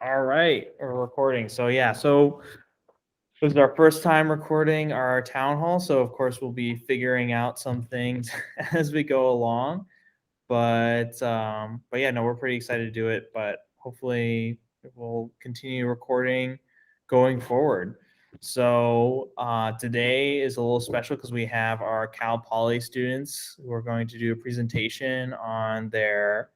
All right, we're recording. So yeah, so this is our first time recording our town hall. So of course we'll be figuring out some things as we go along. But yeah, no, we're pretty excited to do it. But hopefully we'll continue recording going forward. So today is a little special because we have our CalPoly students who are going to do a presentation on their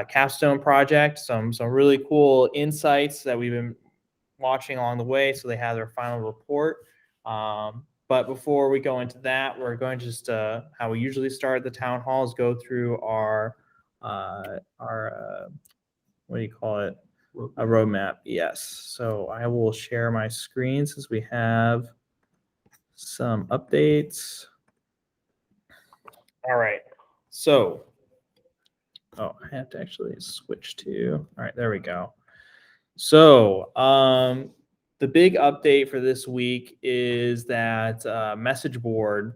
capstone project, some really cool insights that we've been watching along the way. So they have their final report. But before we go into that, we're going to just how we usually start the town halls, go through our what do you call it? A roadmap. Yes. So I will share my screen since we have some updates. All right. So, I have to actually switch to, all right, there we go. So, the big update for this week is that message board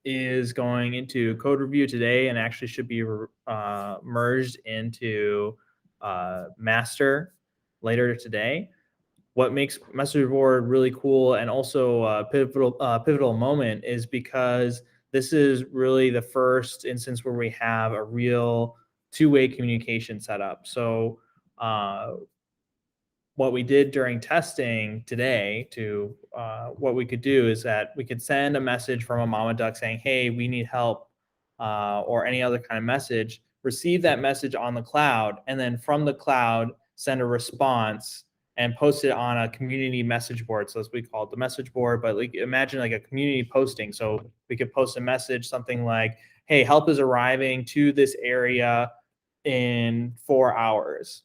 is going into code review today and actually should be merged into master later today. What makes message board really cool and also a pivotal moment is because this is really the first instance where we have a real two-way communication set up. So what we did during testing today to what we could do is that we could send a message from a mama duck saying, hey, we need help, or any other kind of message, receive that message on the cloud, and then from the cloud, send a response and post it on a community message board. So as we call it the message board, but like imagine like a community posting. So we could post a message, something like, hey, help is arriving to this area in 4 hours.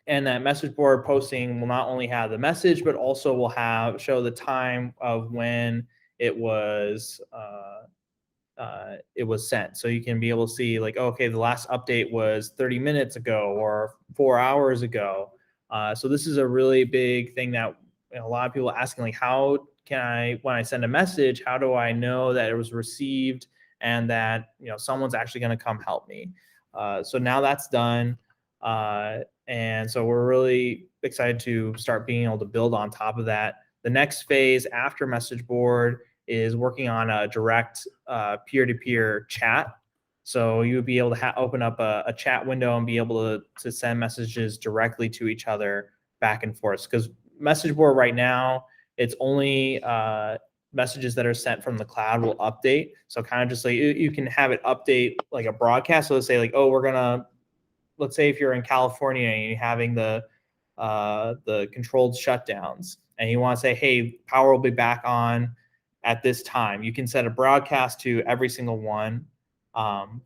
And that message board posting will not only have the message, but also will show the time of when it was sent. So you can be able to see like, okay, the last update was 30 minutes ago or 4 hours ago. So this is a really big thing that a lot of people are asking, like, how can I, when I send a message, how do I know that it was received and that someone's actually going to come help me? So now that's done. And so we're really excited to start being able to build on top of that. The next phase after message board is working on a direct peer-to-peer chat. So you would be able to open up a chat window and be able to send messages directly to each other back and forth. Because message board right now, it's only messages that are sent from the cloud will update. So kind of just like you can have it update like a broadcast. So let's say like, oh, let's say if you're in California and you're having the controlled shutdowns and you want to say, hey, power will be back on at this time. You can set a broadcast to every single one.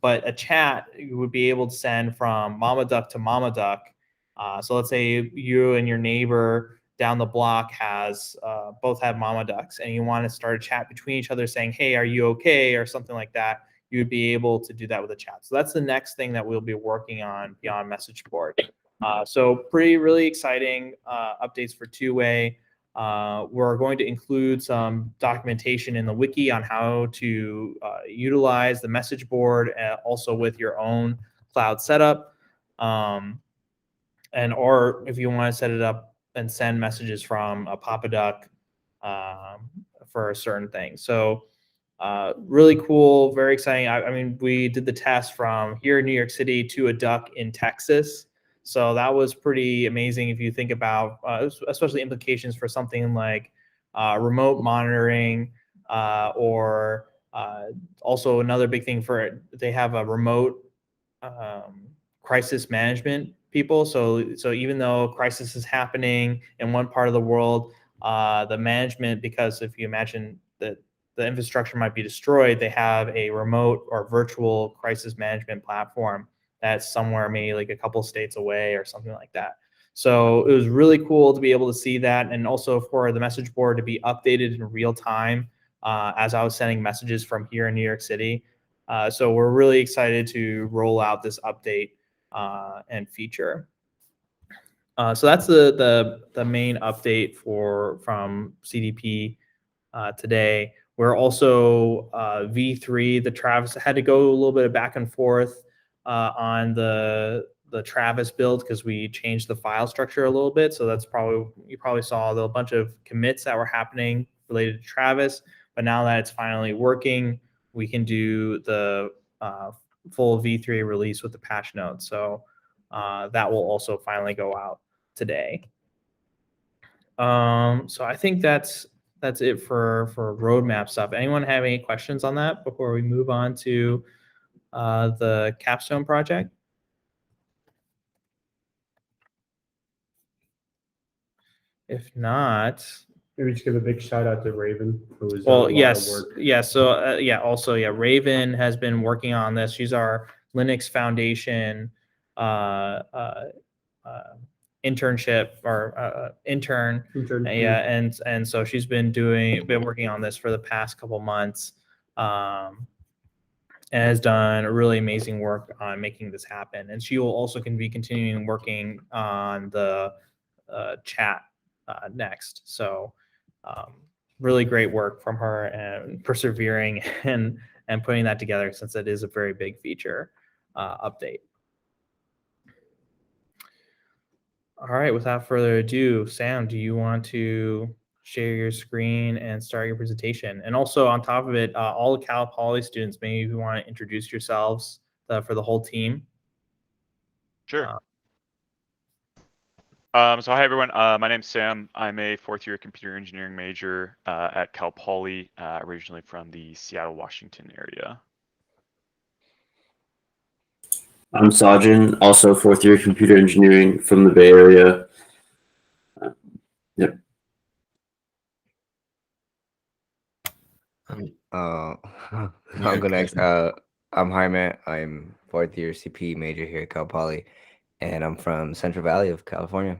But a chat you would be able to send from mama duck to mama duck. So let's say you and your neighbor down the block both have mama ducks and you want to start a chat between each other saying, hey, are you okay? Or something like that. You would be able to do that with a chat. So that's the next thing that we'll be working on beyond message board. So really exciting updates for two-way. We're going to include some documentation in the wiki on how to utilize the message board also with your own cloud setup. Or if you want to set it up and send messages from a Papa Duck for a certain thing. So really cool, very exciting. I mean, we did the test from here in New York City to a duck in Texas. So that was pretty amazing if you think about, especially implications for something like remote monitoring or also another big thing they have a remote crisis management people. So even though crisis is happening in one part of the world, the management, because if you imagine that the infrastructure might be destroyed, they have a remote or virtual crisis management platform that's somewhere maybe like a couple states away or something like that. So it was really cool to be able to see that, and also for the message board to be updated in real time as I was sending messages from here in New York City. So we're really excited to roll out this update and feature. So that's the main update from CDP today. We're also V3. The Travis had to go a little bit of back and forth on the Travis build because we changed the file structure a little bit. So that's you probably saw a bunch of commits that were happening related to Travis. But now that it's finally working, we can do the full V3 release with the patch notes. So that will also finally go out today. So I think that's it for roadmap stuff. Anyone have any questions on that before we move on to the capstone project? If not, maybe just give a big shout out to Raven, who's well, done a lot of work. yeah. So also Raven has been working on this. She's our Linux Foundation internship or intern. Yeah, and so she's been working on this for the past couple months, and has done really amazing work on making this happen. And she will also be continuing working on the chat next. So really great work from her and persevering and putting that together, since it is a very big feature update. All right, without further ado, Sam, do you want to share your screen and start your presentation? And also on top of it, all the CalPoly students, maybe you want to introduce yourselves for the whole team. Sure. So hi, everyone. My name's Sam. I'm a fourth-year computer engineering major at CalPoly, originally from the Seattle, Washington area. I'm Sajin, also fourth-year computer engineering from the Bay Area. Yep. I'll go next. I'm Jaime. I'm fourth-year CP major here at CalPoly, and I'm from Central Valley of California.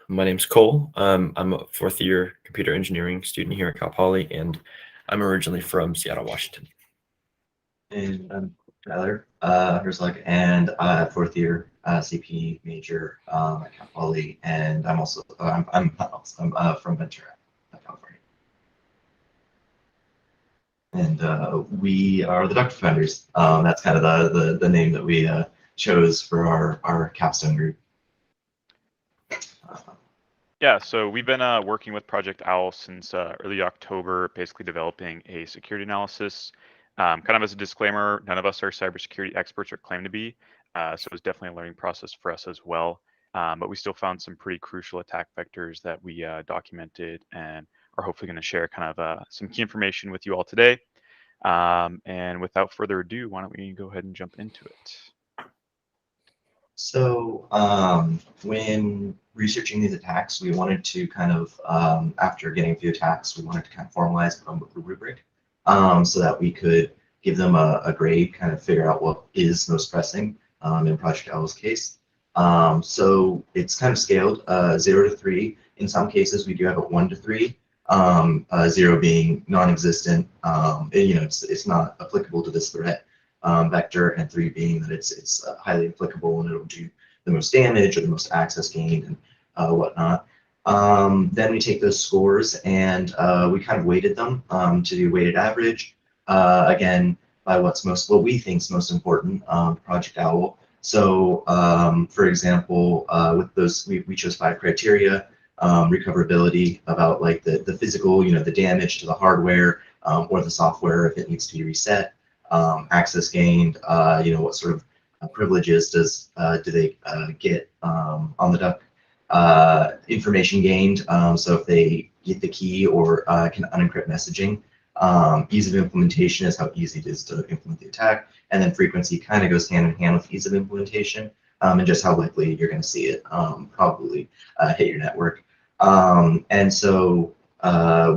My name's Cole. I'm a fourth-year computer engineering student here at CalPoly, and I'm originally from Seattle, Washington. And I'm Tyler Herzog, and fourth-year CP major at CalPoly, and I'm from Ventura, California. And we are the Duck Defenders. That's kind of the name that we chose for our capstone group. Yeah, so we've been working with Project OWL since early October, basically developing a security analysis. Kind of as a disclaimer, none of us are cybersecurity experts or claim to be, so it was definitely a learning process for us as well. But we still found some pretty crucial attack vectors that we documented and are hopefully going to share kind of some key information with you all today. And without further ado, why don't we go ahead and jump into it? So when researching these attacks, we wanted to kind of, after getting a few attacks, we wanted to kind of formalize them with the rubric so that we could give them a grade, kind of figure out what is most pressing in Project Owl's case. So it's kind of scaled 0 to 3. In some cases, we do have it 1 to 3. 0 being non-existent, it's not applicable to this threat vector, and 3 being that it's highly applicable and it'll do the most damage or the most access gained and whatnot. Then we take those scores and we kind of weighted them to do weighted average, again, by what we think is most important, Project Owl. So for example, with those, we chose 5 criteria. Recoverability, about like the physical, the damage to the hardware or the software if it needs to be reset. Access gained, what sort of privileges do they get on the duck. Information gained, so if they get the key or can unencrypt messaging. Ease of implementation is how easy it is to implement the attack, and then frequency kind of goes hand in hand with ease of implementation, and just how likely you're going to see it probably hit your network. And so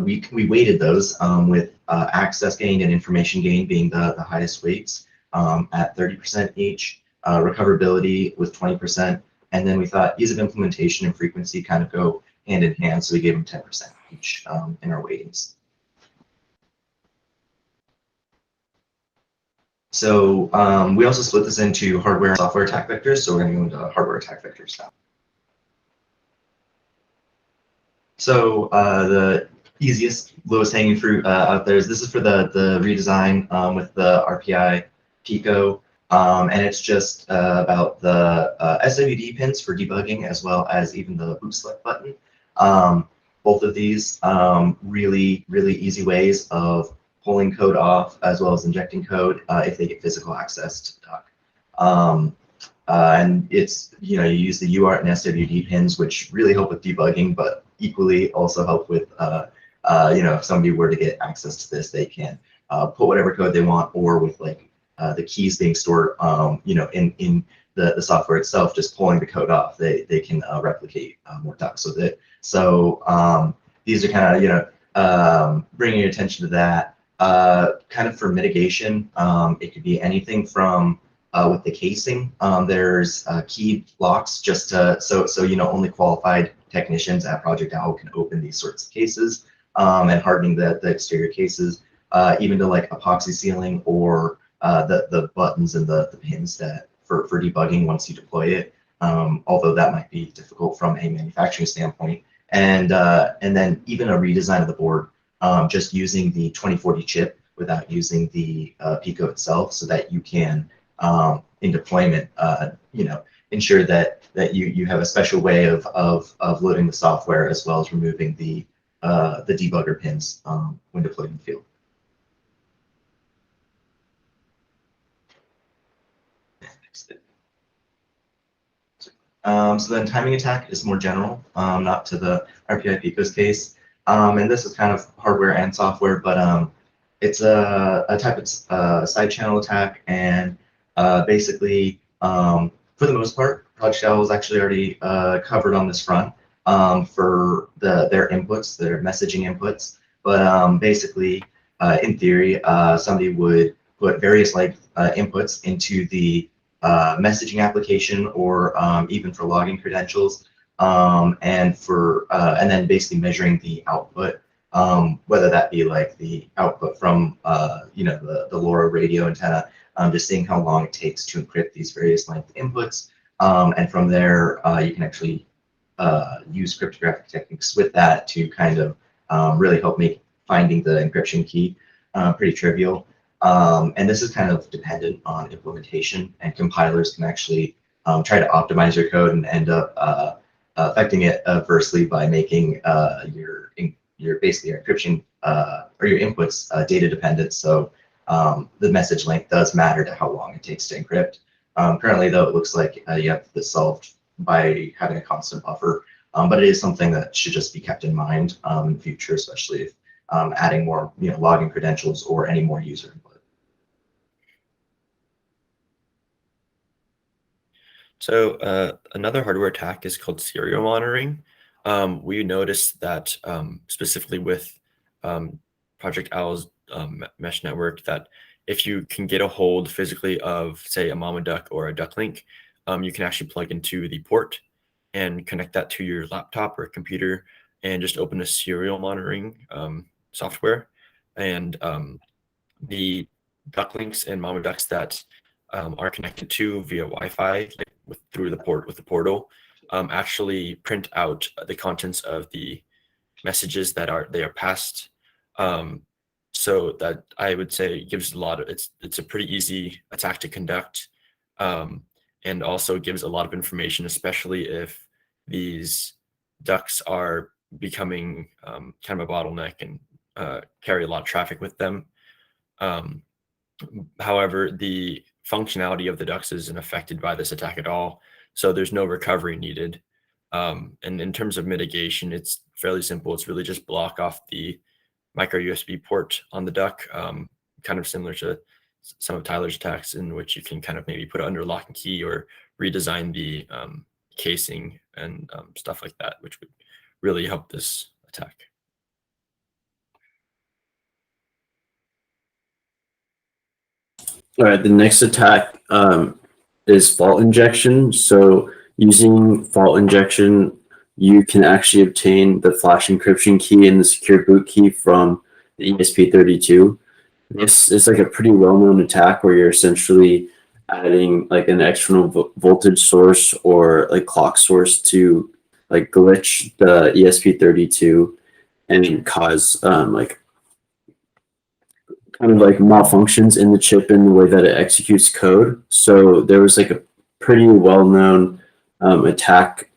we weighted those with access gained and information gained being the highest weights at 30% each, recoverability with 20%, and then we thought ease of implementation and frequency kind of go hand in hand, so we gave them 10% each in our weightings. So we also split this into hardware and software attack vectors, so we're going to go into hardware attack vectors now. So the easiest, lowest hanging fruit out there is this is for the redesign with the RPI Pico. And it's just about the SWD pins for debugging, as well as even the Bootselect button. Both of these really easy ways of pulling code off, as well as injecting code if they get physical access to the duck. And it's, you use the UART and SWD pins, which really help with debugging, but equally also help with, if somebody were to get access to this, they can put whatever code they want, or with like the keys being stored, in the software itself, just pulling the code off, they can replicate more ducks with it. So these are kind of, bringing your attention to that. Kind of for mitigation, it could be anything from with the casing, there's key blocks just to, so only qualified technicians at Project Owl can open these sorts of cases, and hardening the exterior cases, even to like epoxy sealing, or the buttons and the pins that for debugging once you deploy it, although that might be difficult from a manufacturing standpoint. And then even a redesign of the board, just using the 2040 chip without using the Pico itself, so that you can in deployment, ensure that you have a special way of loading the software, as well as removing the debugger pins when deployed in the field. So then timing attack is more general, not to the RPI Pico's case. And this is kind of hardware and software, but it's a type of side channel attack. And basically, for the most part, Project Owl is actually already covered on this front for their inputs, their messaging inputs. But basically, in theory, somebody would put various inputs into the messaging application, or even for logging credentials, and then basically measuring the output, whether that be like the output from the LoRa radio antenna, just seeing how long it takes to encrypt these various length inputs, and from there you can actually use cryptographic techniques with that to kind of really help make finding the encryption key pretty trivial. And this is kind of dependent on implementation, and compilers can actually try to optimize your code and end up affecting it adversely by making your basically your encryption or your inputs data dependent. So the message length does matter to how long it takes to encrypt. Currently, though, it looks like you have this solved by having a constant buffer, but it is something that should just be kept in mind in the future, especially if adding more logging credentials or any more user input. So another hardware attack is called serial monitoring. We noticed that specifically with Project Owl's mesh network, that if you can get a hold physically of, say, a mama duck or a duck link, you can actually plug into the port and connect that to your laptop or computer, and just open a serial monitoring software. And the duck links and mama ducks that are connected to via Wi-Fi, through the port with the portal, actually print out the contents of the messages that they are passed. So that, I would say, gives a lot of, it's a pretty easy attack to conduct, and also gives a lot of information, especially if these ducks are becoming kind of a bottleneck and carry a lot of traffic with them. However, the functionality of the ducks isn't affected by this attack at all, so there's no recovery needed. And in terms of mitigation, it's fairly simple. It's really just block off the micro USB port on the duck, kind of similar to some of Tyler's attacks, in which you can kind of maybe put it under lock and key, or redesign the casing and stuff like that, which would really help this attack. All right, the next attack is fault injection. So using fault injection, you can actually obtain the flash encryption key and the secure boot key from the ESP32. This is like a pretty well-known attack where you're essentially adding like an external voltage source or like clock source to like glitch the ESP32 and cause kind of like malfunctions in the chip in the way that it executes code. So there was like a pretty well-known attack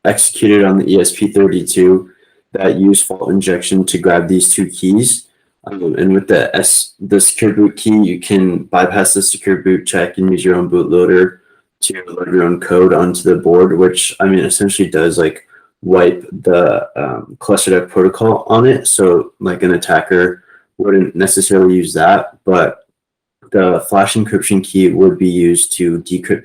executed on the ESP32 that used fault injection to grab these two keys. And with the secure boot key, you can bypass the secure boot check and use your own bootloader to load your own code onto the board, which I mean essentially does like wipe the ClusterDuck protocol on it. So like an attacker wouldn't necessarily use that, but the flash encryption key would be used to decrypt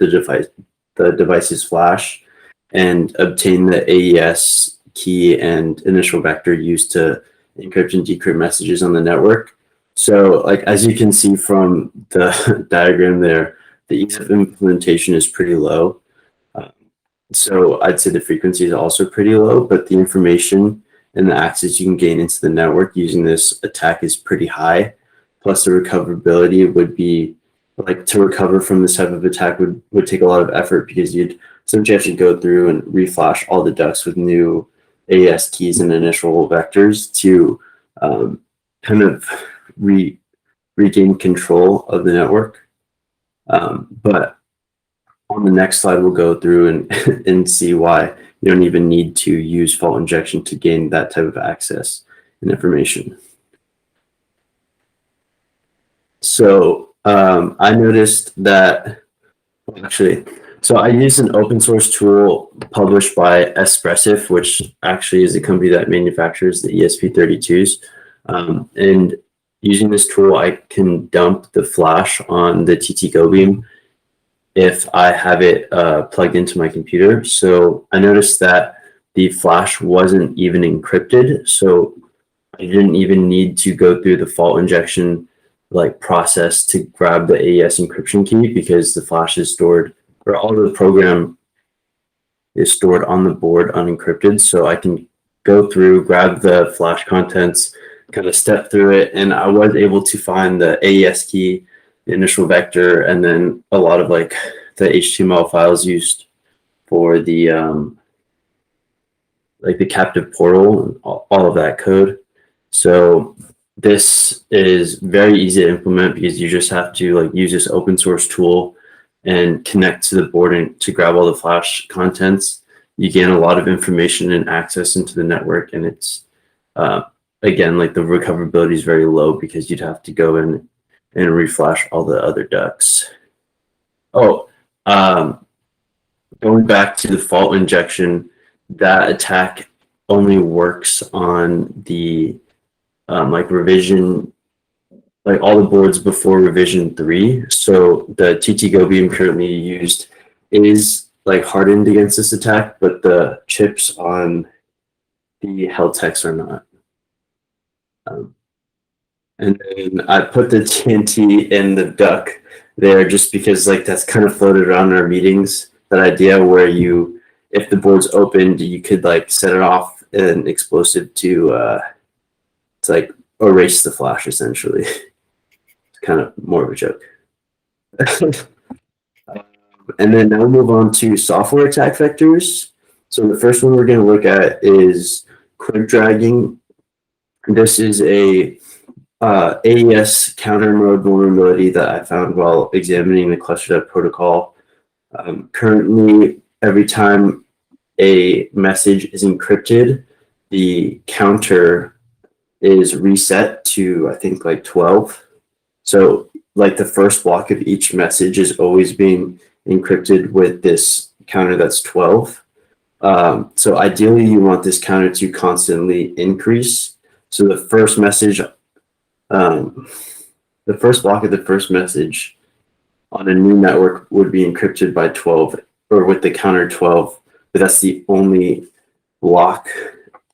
the device's flash and obtain the AES key and initial vector used to encrypt and decrypt messages on the network. So like as you can see from the diagram there, the ease of implementation is pretty low. So I'd say the frequency is also pretty low, but the information and the access you can gain into the network using this attack is pretty high. Plus the recoverability would be like, to recover from this type of attack would take a lot of effort because you'd essentially have to go through and reflash all the ducts with new AES keys and initial vectors to kind of regain control of the network. But on the next slide, we'll go through and see why you don't even need to use fault injection to gain that type of access and information. So I noticed that, actually, so I used an open source tool published by Espressif, which actually is a company that manufactures the ESP32s. And using this tool, I can dump the flash on the TT-Go beam if I have it plugged into my computer. So I noticed that the flash wasn't even encrypted. So I didn't even need to go through the fault injection like process to grab the AES encryption key because the flash is stored, or all of the program is stored on the board unencrypted. So I can go through, grab the flash contents, kind of step through it, and I was able to find the AES key, the initial vector, and then a lot of like the HTML files used for the like the captive portal and all of that code. So this is very easy to implement because you just have to like use this open source tool and connect to the board and to grab all the flash contents. You gain a lot of information and access into the network, and it's again, like the recoverability is very low because you'd have to go in and reflash all the other ducts. Oh, going back to the fault injection, that attack only works on the like revision, like all the boards before revision 3. So the TT-Go beam currently used is like hardened against this attack, but the chips on the Heltex are not. And then I put the TNT in the duck there just because like that's kind of floated around in our meetings, that idea where you, if the board's opened, you could like set it off an explosive to like erase the flash essentially. It's kind of more of a joke. And then now we'll move on to software attack vectors. So the first one we're going to look at is quick dragging. This is a AES counter mode vulnerability that I found while examining the ClusterDuck protocol. Currently, every time a message is encrypted, the counter is reset to, I think, like 12. So like the first block of each message is always being encrypted with this counter that's 12. So ideally, you want this counter to constantly increase. So the first message, the first block of the first message on a new network would be encrypted by 12, or with the counter 12, but that's the only block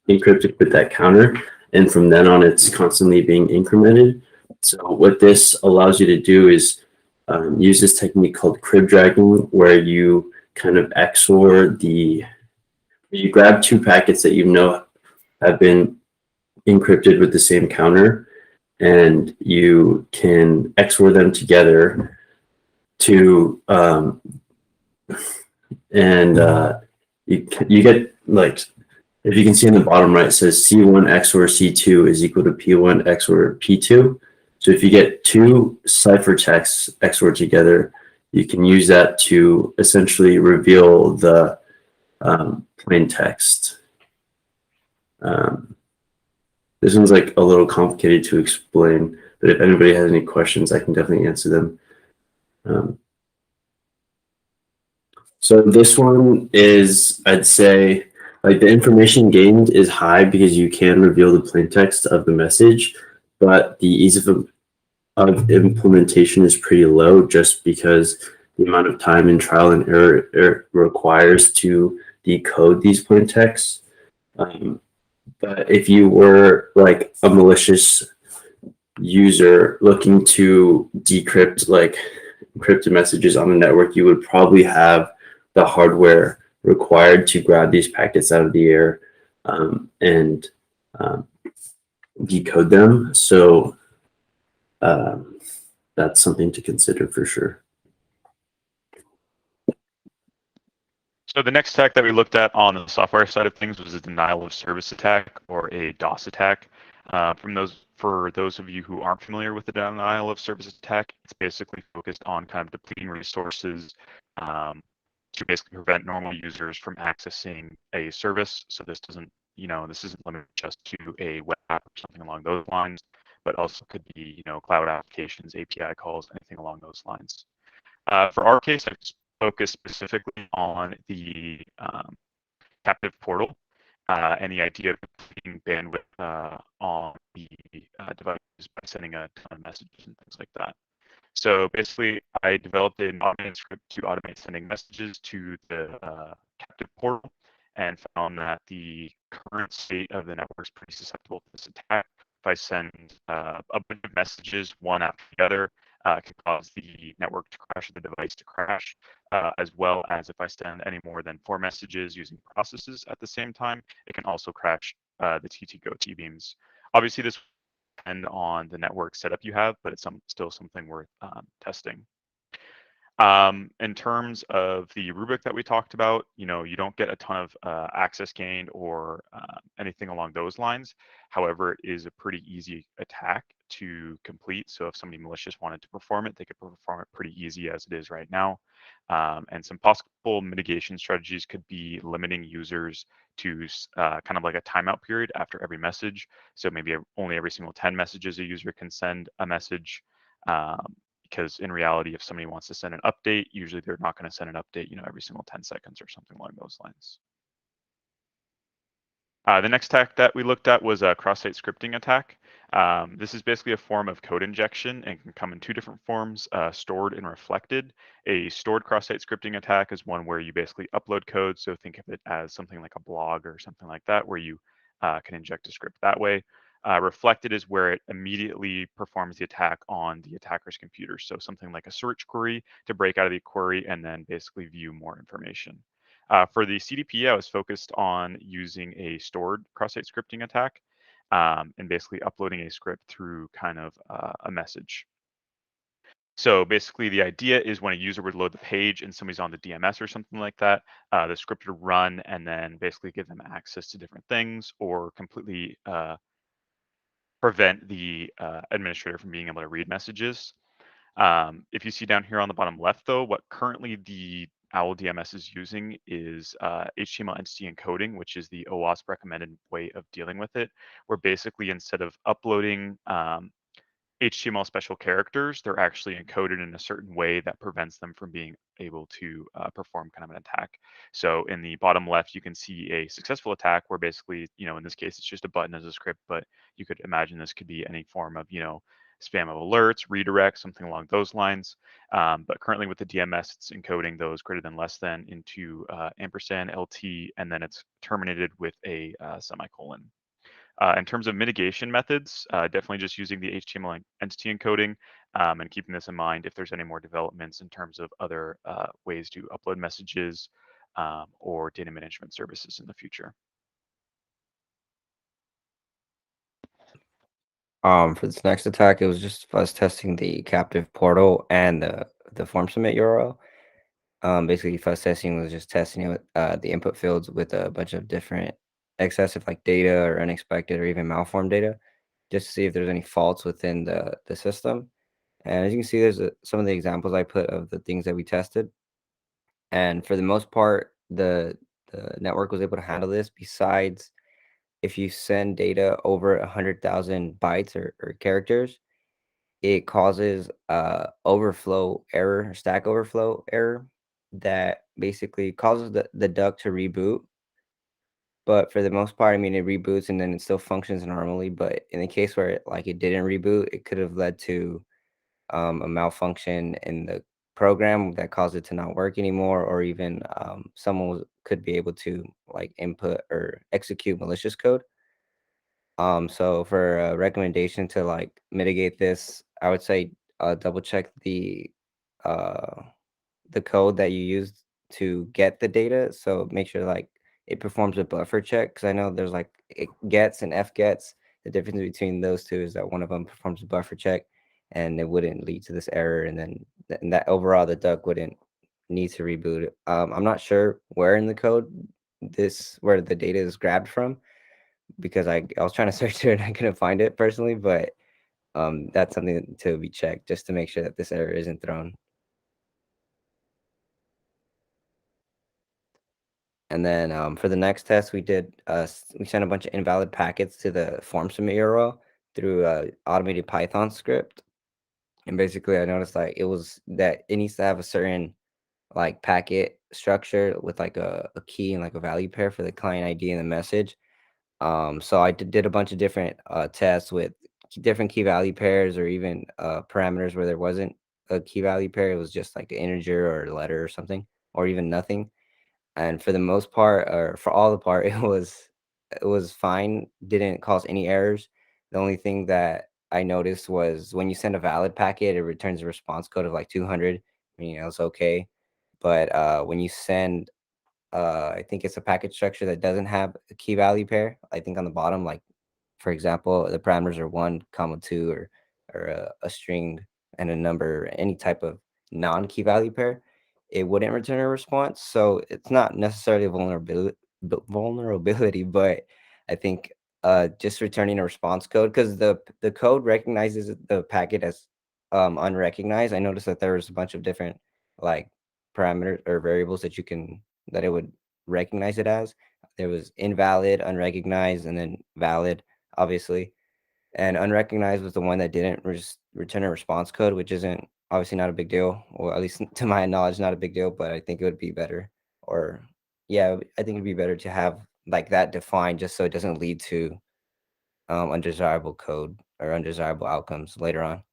encrypted with that counter. And from then on, it's constantly being incremented. So what this allows you to do is use this technique called crib dragging, where you kind of XOR you grab two packets that you know have been encrypted with the same counter, and you can XOR them together to you get, like, if you can see in the bottom right, it says C1 XOR C2 is equal to P1 XOR P2. So if you get two ciphertexts XOR together, you can use that to essentially reveal the plain text. This one's like a little complicated to explain, but if anybody has any questions, I can definitely answer them. So this one is, I'd say, like the information gained is high because you can reveal the plain text of the message, but the ease of implementation is pretty low just because the amount of time and trial and error it requires to decode these plain texts. But if you were like a malicious user looking to decrypt like encrypted messages on the network, you would probably have the hardware required to grab these packets out of the air and decode them. So that's something to consider for sure. So the next attack that we looked at on the software side of things was a denial of service attack, or a DOS attack. For those of you who aren't familiar with the denial of service attack, it's basically focused on kind of depleting resources to basically prevent normal users from accessing a service. So this doesn't, this isn't limited just to a web app or something along those lines, but also could be, cloud applications, API calls, anything along those lines. For our case, I've focused specifically on the captive portal and the idea of completing bandwidth on the devices by sending a ton of messages and things like that. So basically, I developed an automated script to automate sending messages to the captive portal and found that the current state of the network is pretty susceptible to this attack. If I send a bunch of messages one after the other, it can cause the network to crash or the device to crash, as well as if I send any more than 4 messages using processes at the same time, it can also crash the TT-Go T-beams. Obviously, this depend on the network setup you have, but it's still something worth testing. In terms of the rubric that we talked about, you don't get a ton of access gained or anything along those lines. However, it is a pretty easy attack to complete. So if somebody malicious wanted to perform it, they could perform it pretty easy as it is right now. And some possible mitigation strategies could be limiting users to kind of like a timeout period after every message. So maybe only every single 10 messages a user can send a message. Because in reality, if somebody wants to send an update, usually they're not going to send an update, every single 10 seconds or something along those lines. The next attack that we looked at was a cross-site scripting attack. This is basically a form of code injection and can come in 2 different forms, stored and reflected. A stored cross-site scripting attack is one where you basically upload code. So think of it as something like a blog or something like that, where you can inject a script that way. Reflected is where it immediately performs the attack on the attacker's computer. So something like a search query to break out of the query and then basically view more information. For the CDP, I was focused on using a stored cross-site scripting attack and basically uploading a script through kind of a message. So basically the idea is when a user would load the page and somebody's on the DMS or something like that, the script would run and then basically give them access to different things or completely prevent the administrator from being able to read messages. If you see down here on the bottom left, though, what currently the OWL DMS is using is HTML entity encoding, which is the OWASP recommended way of dealing with it, where basically instead of uploading HTML special characters, they're actually encoded in a certain way that prevents them from being able to perform kind of an attack. So in the bottom left, you can see a successful attack where basically, in this case, it's just a button as a script, but you could imagine this could be any form of, spam of alerts, redirect, something along those lines. But currently with the DMS, it's encoding those greater than less than into ampersand LT, and then it's terminated with a semicolon. In terms of mitigation methods, definitely just using the HTML entity encoding and keeping this in mind if there's any more developments in terms of other ways to upload messages or data management services in the future. For this next attack, it was just us testing the captive portal and the formSubmit URL. Basically, Fuzz testing was just testing it with the input fields with a bunch of different excessive like data or unexpected or even malformed data. just to see if there's any faults within the system. And as you can see, there's some of the examples I put of the things that we tested. And for the most part, the network was able to handle this. Besides, if you send data over 100,000 bytes or characters, it causes overflow error, stack overflow error, that basically causes the duck to reboot. But for the most part, I mean, it reboots and then it still functions normally. But in the case where it didn't reboot, it could have led to a malfunction in the program that caused it to not work anymore, or even someone could be able to input or execute malicious code. So for a recommendation to mitigate this, I would say double check uh the code that you used to get the data. So make sure it performs a buffer check, because I know there's it gets and f gets. The difference between those two is that one of them performs a buffer check, and it wouldn't lead to this error, and then that overall the duck wouldn't need to reboot it. I'm not sure where in the code where the data is grabbed from, because I was trying to search it and I couldn't find it personally, but that's something to be checked just to make sure that this error isn't thrown. And then for the next test, we sent a bunch of invalid packets to the formSubmit URL through a automated Python script. And basically, I noticed it needs to have a certain packet structure with a key and a value pair for the client ID and the message. So I did a bunch of different tests with different key value pairs, or even parameters where there wasn't a key value pair. It was just like an integer or a letter or something, or even nothing. And for the most part, or for all the part, it was fine. Didn't cause any errors. The only thing that I noticed was when you send a valid packet, it returns a response code of 200. It's okay. But when you send, I think it's a packet structure that doesn't have a key value pair. I think on the bottom, for example, the parameters are 1, 2, or a string and a number, any type of non-key value pair, it wouldn't return a response. So it's not necessarily a vulnerability, but I think just returning a response code, because the code recognizes the packet as unrecognized. I noticed that there was a bunch of different parameters or variables that it would recognize it as. There was invalid, unrecognized, and then valid, obviously. And unrecognized was the one that didn't return a response code, which isn't obviously not a big deal, or at least to my knowledge, not a big deal. But I think it would be better, or yeah, I think it'd be better to have that defined, just so it doesn't lead to undesirable code or undesirable outcomes later on.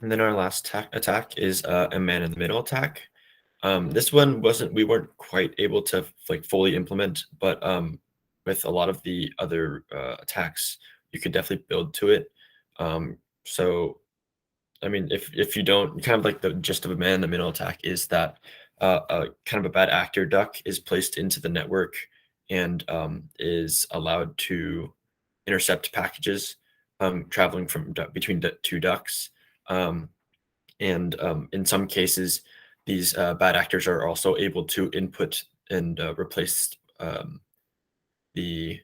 And then our last attack is a man-in-the-middle attack. This one we weren't quite able to fully implement, but with a lot of the other attacks, you could definitely build to it. So, I mean, if you don't, kind of the gist of a man-in-the-middle attack is that kind of a bad actor duck is placed into the network and is allowed to intercept packages traveling between two ducks. And in some cases, these bad actors are also able to input and replace the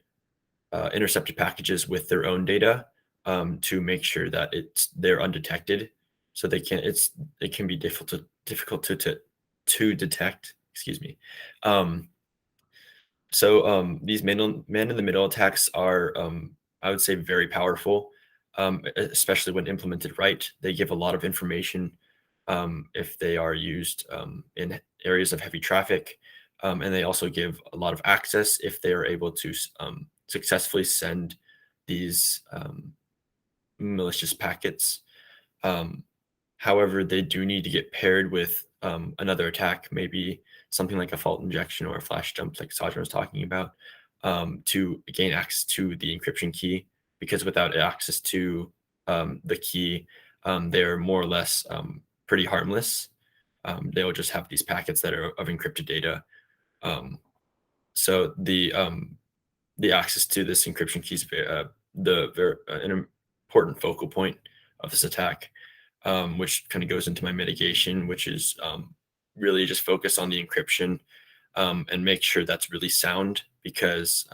intercepted packages with their own data to make sure that they're undetected. So it can be difficult to detect. Excuse me. So these man-in-the-middle attacks are, I would say, very powerful, especially when implemented right. They give a lot of information if they are used in areas of heavy traffic, and they also give a lot of access if they are able to successfully send these malicious packets. However, they do need to get paired with another attack, maybe something like a fault injection or a flash dump, like Sajin was talking about, to gain access to the encryption key. Because without access to the key, they're more or less pretty harmless. They'll just have these packets that are of encrypted data. So the access to this encryption key is an important focal point of this attack, which kind of goes into my mitigation, which is really just focus on the encryption. and make sure that's really sound, because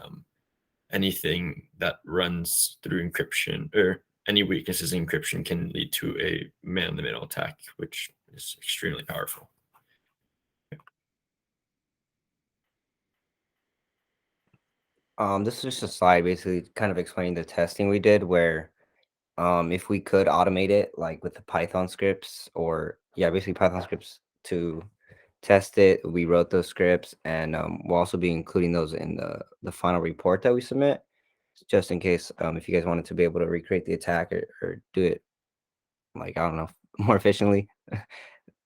anything that runs through encryption or any weaknesses in encryption can lead to a man-in-the-middle attack, which is extremely powerful. This is just a slide basically kind of explaining the testing we did where if we could automate it like with the Python scripts or basically Python scripts to test it, we wrote those scripts, and we'll also be including those in the final report that we submit, just in case if you guys wanted to be able to recreate the attack or do it like, I don't know, more efficiently.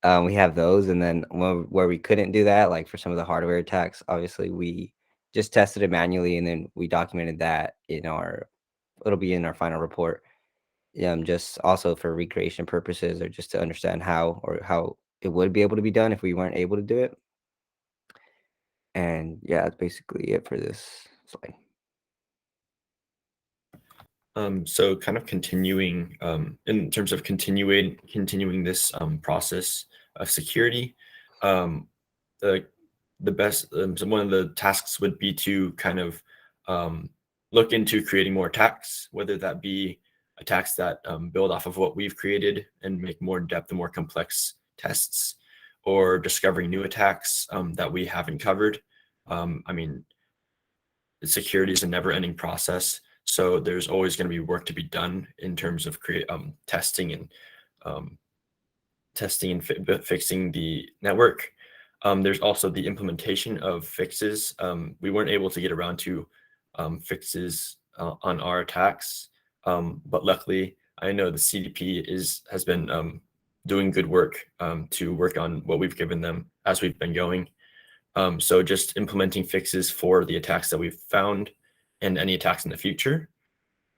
We have those, and then where we couldn't do that, like for some of the hardware attacks, obviously we just tested it manually, and then we documented that in it'll be in our final report. Just also for recreation purposes, or just to understand how it would be able to be done if we weren't able to do it. And yeah, that's basically it for this slide. So kind of continuing in terms of continuing this process of security, the best so one of the tasks would be to kind of look into creating more attacks, whether that be attacks that build off of what we've created and make more in-depth and more complex tests, or discovering new attacks that we haven't covered. I mean, security is a never-ending process. So there's always going to be work to be done in terms of testing and fixing the network. There's also the implementation of fixes. We weren't able to get around to fixes on our attacks, but luckily I know the CDP has been doing good work to work on what we've given them as we've been going. So just implementing fixes for the attacks that we've found and any attacks in the future.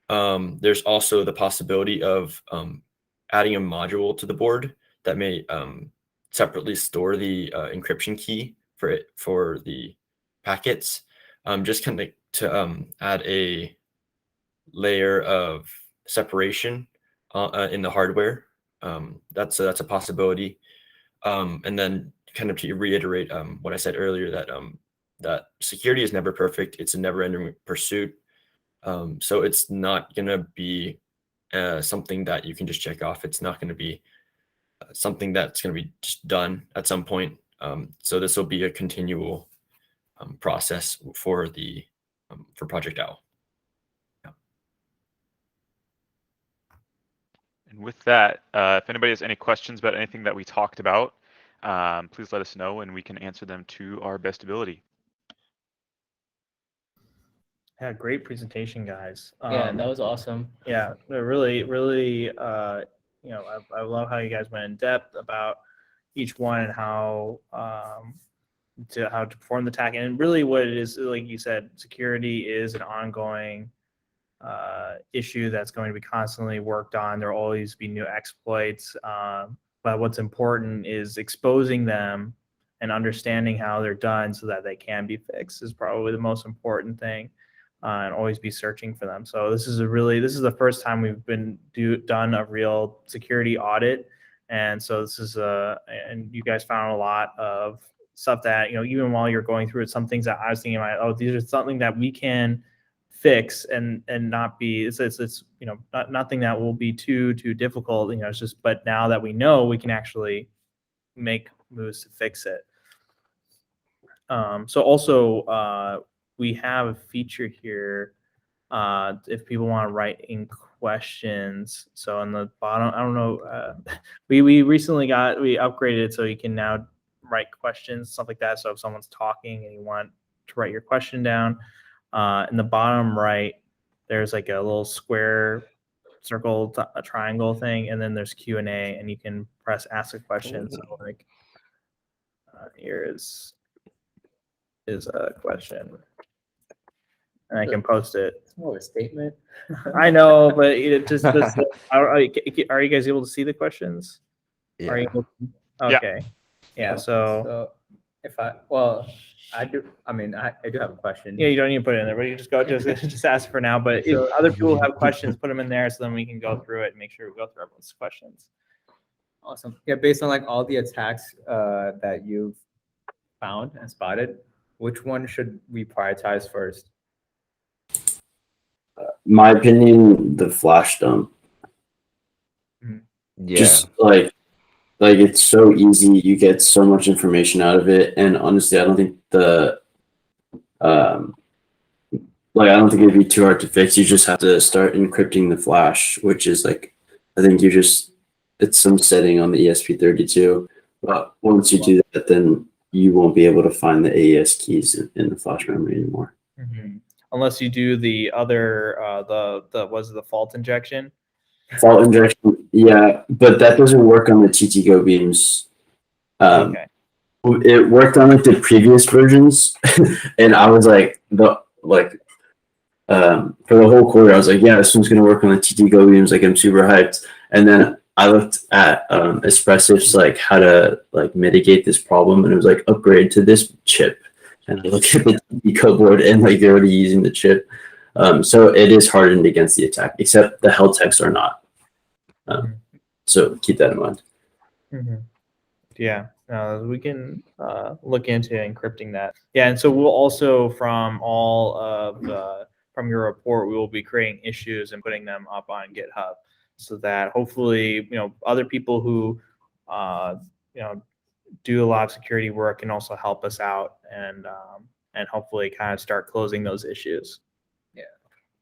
There's also the possibility of adding a module to the board that may separately store the encryption key for the packets, just kind of to add a layer of separation in the hardware. That's a possibility. And then kind of to reiterate what I said earlier, that security is never perfect. It's a never-ending pursuit. So it's not going to be something that you can just check off. It's not going to be something that's going to be just done at some point. So this will be a continual process for Project Owl. Yeah. And with that, if anybody has any questions about anything that we talked about, please let us know and we can answer them to our best ability. Yeah, great presentation, guys. Yeah, that was awesome. Yeah, they're really, I love how you guys went in depth about each one and how to perform the attack. And really what it is, like you said, security is an ongoing issue that's going to be constantly worked on. There will always be new exploits. But what's important is exposing them and understanding how they're done so that they can be fixed is probably the most important thing. And always be searching for them. So this is the first time we've done a real security audit. And so this is and you guys found a lot of stuff that, even while you're going through it, some things that I was thinking about, these are something that we can fix and not be, it's nothing that will be too difficult, it's just, but now that we know, we can actually make moves to fix it. So also, we have a feature here if people want to write in questions. So on the bottom, I don't know, we recently we upgraded it so you can now write questions, stuff like that. So if someone's talking and you want to write your question down, in the bottom right, there's like a little square circle, a triangle thing, and then there's Q&A, and you can press ask a question. So like here is a question. And I can post it. It's more of a statement. I know, but it just are you guys able to see the questions? Yeah. Are you okay? Yeah. So I do. I mean, I do have a question. yeah, you don't need to put it in there, but you just ask for now. But if other people have questions, put them in there so then we can go through it and make sure we go through everyone's questions. Awesome. Yeah, based on like all the attacks that you've found and spotted, Which one should we prioritize first? My opinion, the flash dump. Yeah. Just like it's so easy. You get so much information out of it, and honestly, I don't think I don't think it'd be too hard to fix. You just have to start encrypting the flash, which is like, I think it's some setting on the ESP32. But once you do that, then you won't be able to find the AES keys in the flash memory anymore. Unless you do the other, the fault injection. Fault injection, yeah, but that doesn't work on the TTGo beams. Okay. It worked on like the previous versions, and I was like, for the whole quarter, I was like, yeah, this one's gonna work on the TTGo beams. Like, I'm super hyped. And then I looked at Espressif's like how to like mitigate this problem, and it was like upgrade to this chip. And I looked at the TTGo board, and like they're already using the chip. So it is hardened against the attack, except the health techs are not. So keep that in mind. Yeah, we can look into encrypting that. Yeah, and so we'll also, from all of from your report, we will be creating issues and putting them up on GitHub, so that hopefully other people who do a lot of security work can also help us out and hopefully kind of start closing those issues. Yeah.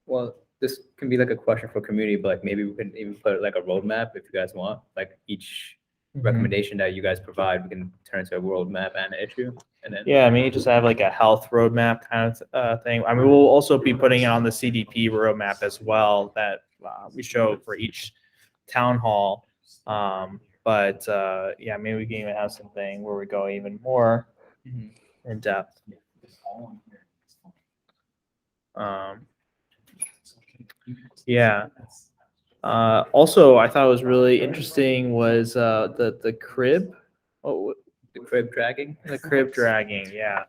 Well, this can be like a question for community, but like maybe we can even put like a roadmap if you guys want. Like each recommendation that you guys provide, we can turn into a roadmap and an issue. And then Yeah, I mean, you just have like a health roadmap kind of thing. I mean, we'll also be putting it on the CDP roadmap as well that we show for each town hall. But yeah, maybe we can even have something where we go even more in depth. Yeah. Also, I thought it was really interesting was the crib. Oh, the crib dragging. the crib dragging. Yeah,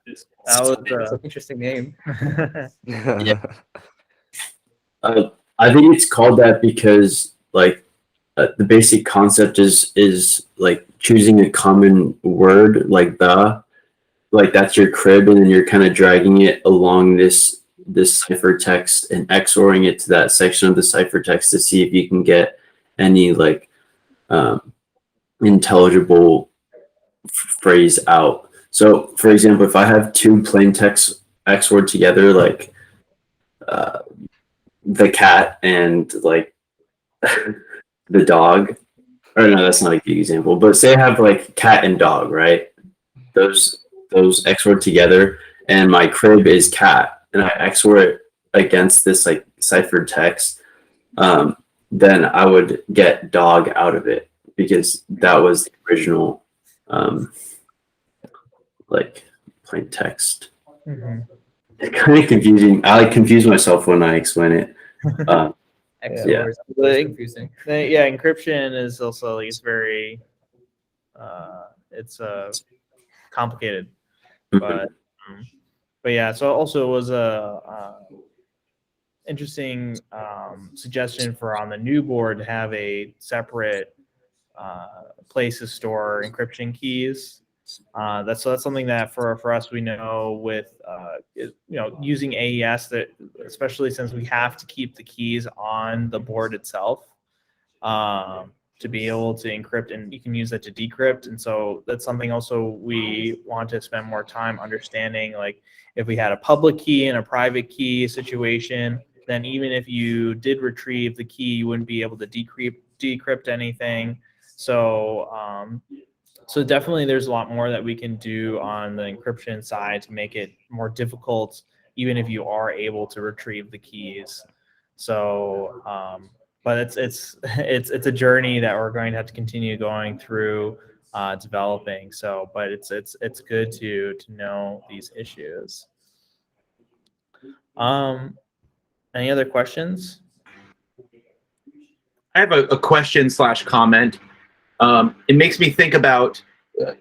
that was That's an interesting name. I think it's called that because like the basic concept is like choosing a common word like that's your crib, and then you're kind of dragging it along this ciphertext and XORing it to that section of the ciphertext to see if you can get any like intelligible phrase out. So for example, if I have two plain text XORed together, like the cat and like the dog, or no, that's not a good example, but say I have like cat and dog, right? Those XORed together, and my crib is cat, and I XOR it against this like ciphered text, then I would get dog out of it because that was the original like plain text. It's kind of confusing. I like confuse myself when I explain it. Yeah. Confusing. Yeah, encryption is also like, it's very it's complicated, but yeah. So also it was a interesting suggestion for on the new board to have a separate place to store encryption keys. That's something that for us, we know with using AES, that especially since we have to keep the keys on the board itself to be able to encrypt, and you can use that to decrypt. And so that's something also we want to spend more time understanding. Like if we had a public key and a private key situation, then even if you did retrieve the key, you wouldn't be able to decrypt anything. So definitely there's a lot more that we can do on the encryption side to make it more difficult, even if you are able to retrieve the keys. So, but it's a journey that we're going to have to continue going through developing. So, but it's good to know these issues. Any other questions? I have a question / comment. It makes me think about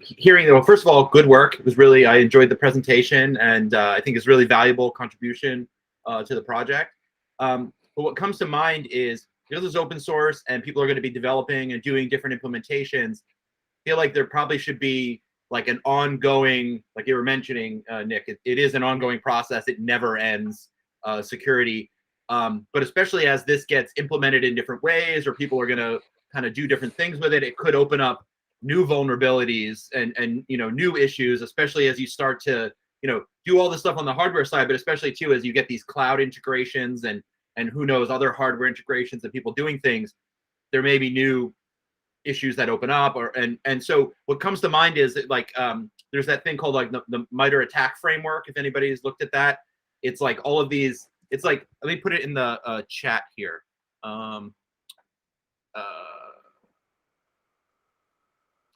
hearing, well, first of all, good work. It was really, I enjoyed the presentation, and I think it's really valuable contribution to the project. But what comes to mind is, because it's open source and people are going to be developing and doing different implementations, I feel like there probably should be like an ongoing, like you were mentioning, Nick, it is an ongoing process. It never ends, security. But especially as this gets implemented in different ways, or people are going to kind of do different things with it, it could open up new vulnerabilities and new issues, especially as you start to do all this stuff on the hardware side, but especially too as you get these cloud integrations and who knows, other hardware integrations and people doing things. There may be new issues that open up, and so what comes to mind is that, like, there's that thing called like the MITRE ATT&CK framework. If anybody's looked at that, it's like all of these. It's like, let me put it in the chat here.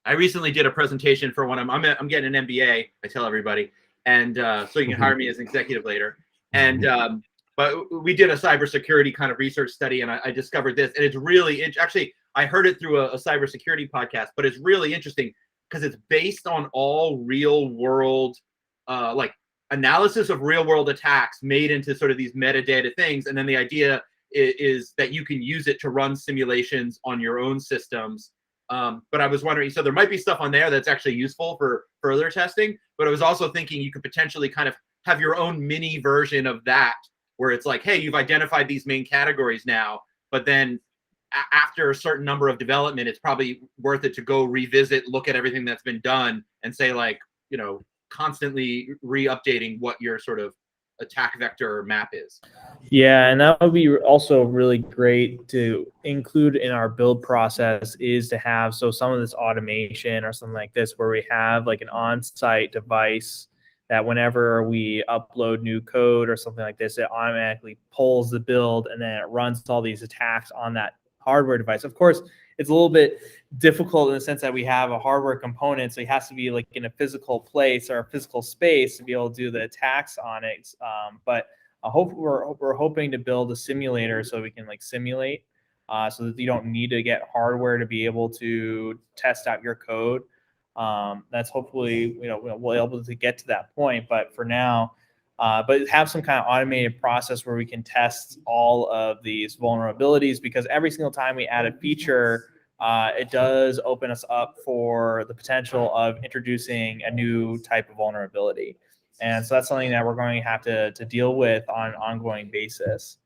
I recently did a presentation for one. I'm getting an MBA. I tell everybody, and so you can hire me as an executive later. And but we did a cybersecurity kind of research study, and I discovered this, and it's really actually I heard it through a cybersecurity podcast, but it's really interesting because it's based on all real world like analysis of real world attacks made into sort of these metadata things, and then the idea is that you can use it to run simulations on your own systems. But I was wondering, so there might be stuff on there that's actually useful for further testing, but I was also thinking you could potentially kind of have your own mini version of that, where it's like, hey, you've identified these main categories now, but then after a certain number of development, it's probably worth it to go revisit, look at everything that's been done, and say, like, constantly re-updating what your sort of attack vector map is. Yeah, and that would be also really great to include in our build process, is to have some of this automation or something like this, where we have like an on-site device that whenever we upload new code or something like this, it automatically pulls the build and then it runs all these attacks on that hardware device. Of course, it's a little bit difficult in the sense that we have a hardware component, so it has to be like in a physical place or a physical space to be able to do the attacks on it. But we're hoping to build a simulator so we can like simulate, so that you don't need to get hardware to be able to test out your code. That's hopefully we'll be able to get to that point. But for now, but have some kind of automated process where we can test all of these vulnerabilities, because every single time we add a feature, it does open us up for the potential of introducing a new type of vulnerability. And so that's something that we're going to have to deal with on an ongoing basis.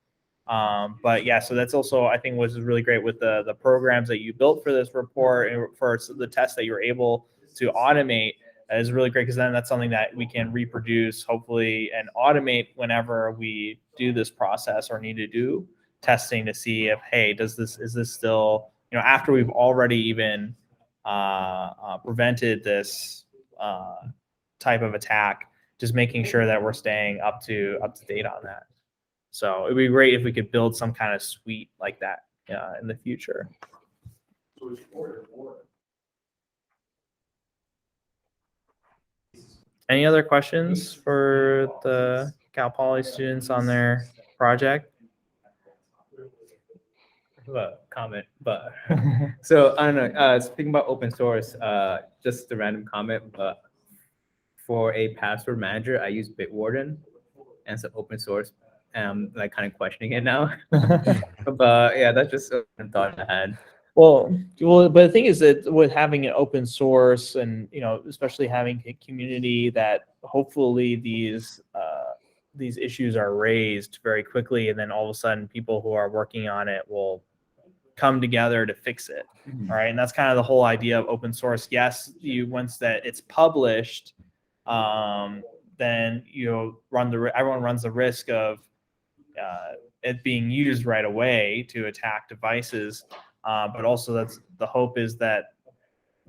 But yeah, so that's also, I think, was really great with the programs that you built for this report and for the tests that you were able to automate. Is really great, because then that's something that we can reproduce, hopefully, and automate whenever we do this process or need to do testing to see if, hey, is this still, after we've already even prevented this type of attack, just making sure that we're staying up to date on that. So it'd be great if we could build some kind of suite like that in the future. Any other questions for the CalPoly students on their project? A comment, but so I don't know. Speaking about open source, just a random comment, but for a password manager, I use Bitwarden, and it's open source. I'm like kind of questioning it now, but yeah, that's just a thought I had. Well, but the thing is that with having an open source and, especially having a community, that hopefully these issues are raised very quickly, and then all of a sudden people who are working on it will come together to fix it. All right. And that's kind of the whole idea of open source. Yes, once that it's published, then everyone runs the risk of it being used right away to attack devices. But also that's the hope, is that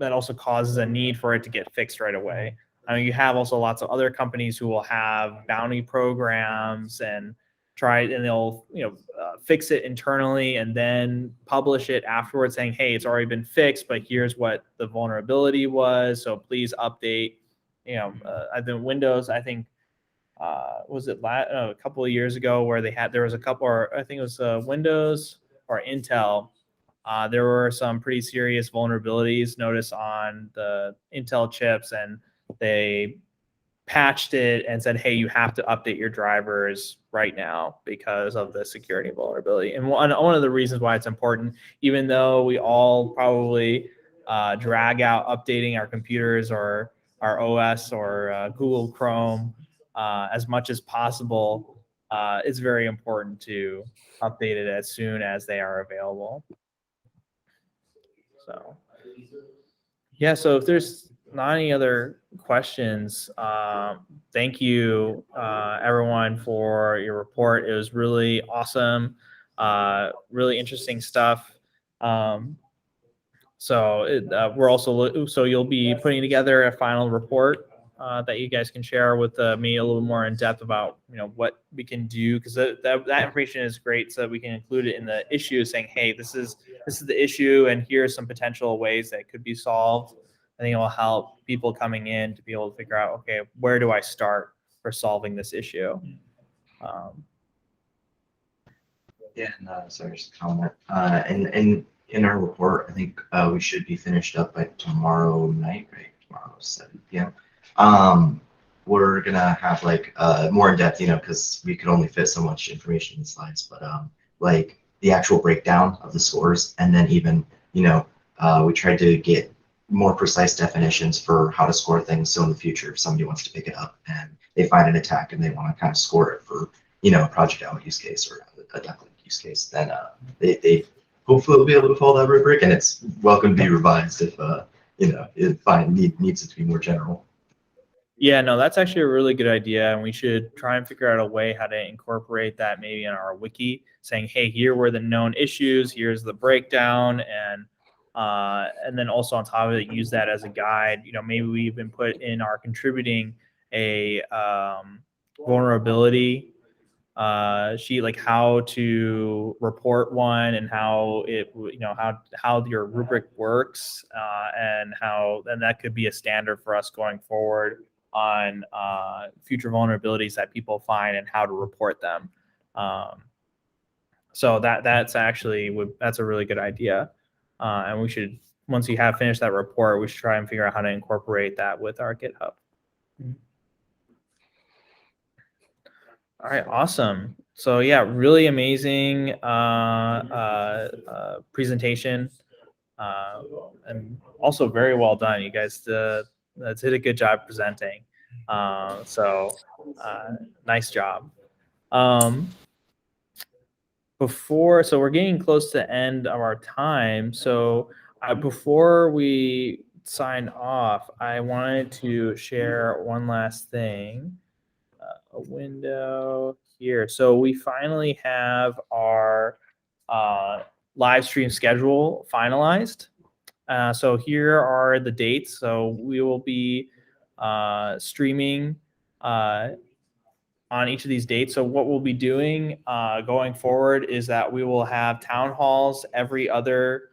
also causes a need for it to get fixed right away. I mean, you have also lots of other companies who will have bounty programs and they'll fix it internally and then publish it afterwards saying, hey, it's already been fixed, but here's what the vulnerability was, so please update. I've been Windows, I think, was it a couple of years ago, where there was a couple, or I think it was Windows or Intel. There were some pretty serious vulnerabilities noticed on the Intel chips, and they patched it and said, hey, you have to update your drivers right now because of the security vulnerability. And one of the reasons why it's important, even though we all probably drag out updating our computers or our OS or Google Chrome as much as possible, it's very important to update it as soon as they are available. So, yeah, so if there's not any other questions, thank you, everyone, for your report. It was really awesome, really interesting stuff. We're also so you'll be putting together a final report that you guys can share with me a little more in depth about what we can do, because that information is great, so that we can include it in the issue, saying, hey, this is the issue, and here are some potential ways that it could be solved. I think it will help people coming in to be able to figure out, okay, where do I start for solving this issue? Yeah, and sorry, just a comment. In our report, I think we should be finished up by tomorrow night, right? Tomorrow, 7 p.m. We're gonna have like more in depth, because we could only fit so much information in the slides, but like the actual breakdown of the scores, and then even we tried to get more precise definitions for how to score things. So in the future, if somebody wants to pick it up and they find an attack and they want to kind of score it for a project out use case or a duck use case, then they hopefully will be able to follow that rubric, and it's welcome to be revised if it needs it to be more general. Yeah, no, that's actually a really good idea, and we should try and figure out a way how to incorporate that maybe in our wiki, saying, hey, here were the known issues, here's the breakdown, and then also on top of it, use that as a guide. Maybe we even put in our contributing a vulnerability sheet, like how to report one, and how it how your rubric works, and that could be a standard for us going forward on future vulnerabilities that people find and how to report them. So that's a really good idea, and we should, once you have finished that report, we should try and figure out how to incorporate that with our GitHub. All right, awesome. So yeah, really amazing presentation, and also very well done. You guys did a good job presenting. Nice job. So we're getting close to the end of our time. So before we sign off, I wanted to share one last thing. A window here. So we finally have our live stream schedule finalized. So here are the dates. So we will be streaming on each of these dates. So what we'll be doing going forward is that we will have town halls every other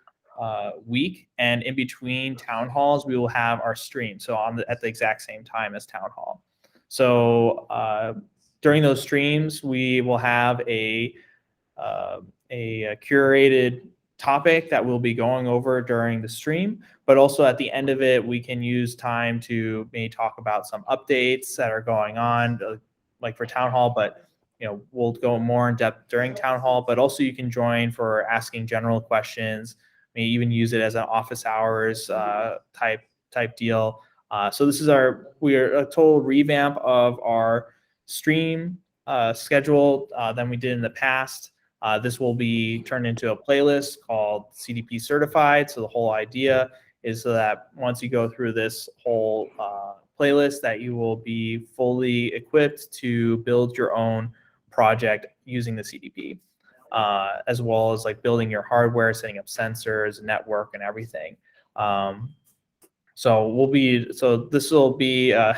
week, and in between town halls, we will have our stream. So at the exact same time as town hall. So during those streams, we will have a curated topic that we'll be going over during the stream, but also at the end of it, we can use time to maybe talk about some updates that are going on, like for town hall, but we'll go more in depth during town hall, but also you can join for asking general questions, maybe even use it as an office hours type deal. So this is we are a total revamp of our stream schedule than we did in the past. This will be turned into a playlist called CDP Certified. So the whole idea is so that once you go through this whole playlist, that you will be fully equipped to build your own project using the CDP, as well as like building your hardware, setting up sensors, network, and everything. So this will be a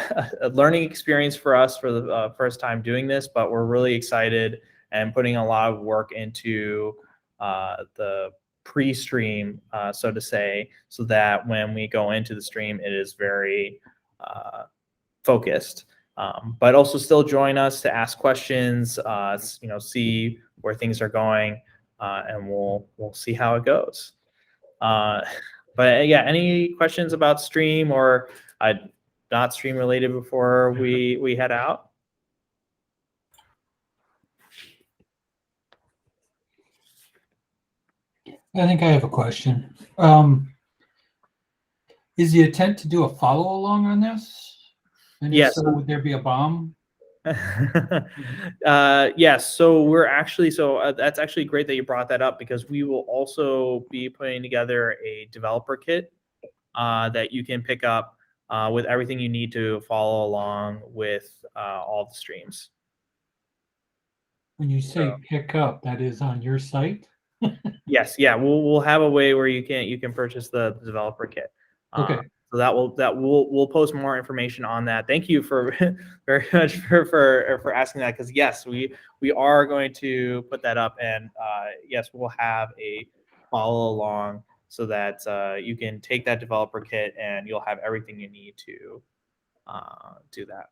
learning experience for us for the first time doing this, but we're really excited and putting a lot of work into the pre-stream, so to say, so that when we go into the stream, it is very focused. But also still join us to ask questions, see where things are going, and we'll see how it goes. But yeah, any questions about stream or not stream related before we head out? I think I have a question. Is the intent to do a follow along on this? And if Yes. so, would there be a bomb? Yes, so we're actually that's actually great that you brought that up, because we will also be putting together a developer kit that you can pick up with everything you need to follow along with all the streams. When you say pick up, that is on your site? Yes, yeah, we'll have a way where you can purchase the developer kit. Okay. So we'll post more information on that. Thank you for very much for asking that, because yes, we are going to put that up, and yes, we'll have a follow along so that you can take that developer kit and you'll have everything you need to do that.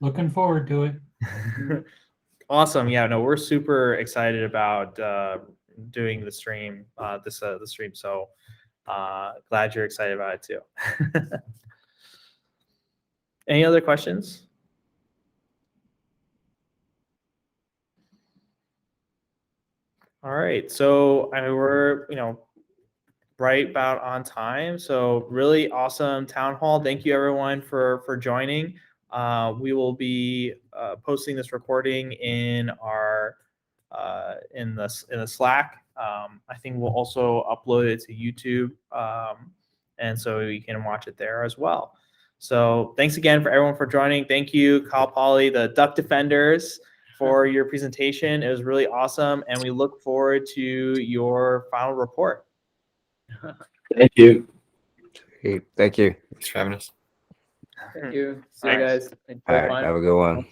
Looking forward to it. Awesome. Yeah, no, we're super excited about doing the stream, the stream. So glad you're excited about it too. Any other questions? All right. So I mean, we're right about on time. So really awesome town hall. Thank you everyone for joining. We will be posting this recording in our in the Slack. I think we'll also upload it to YouTube, and so you can watch it there as well. So thanks again for everyone for joining. Thank you, CalPoly, the Duck Defenders, for your presentation. It was really awesome, and we look forward to your final report. Thank you. Great. Thank you. Thanks for having us. Thank you. See you Thanks. guys. Enjoy All right. final. Have a good one.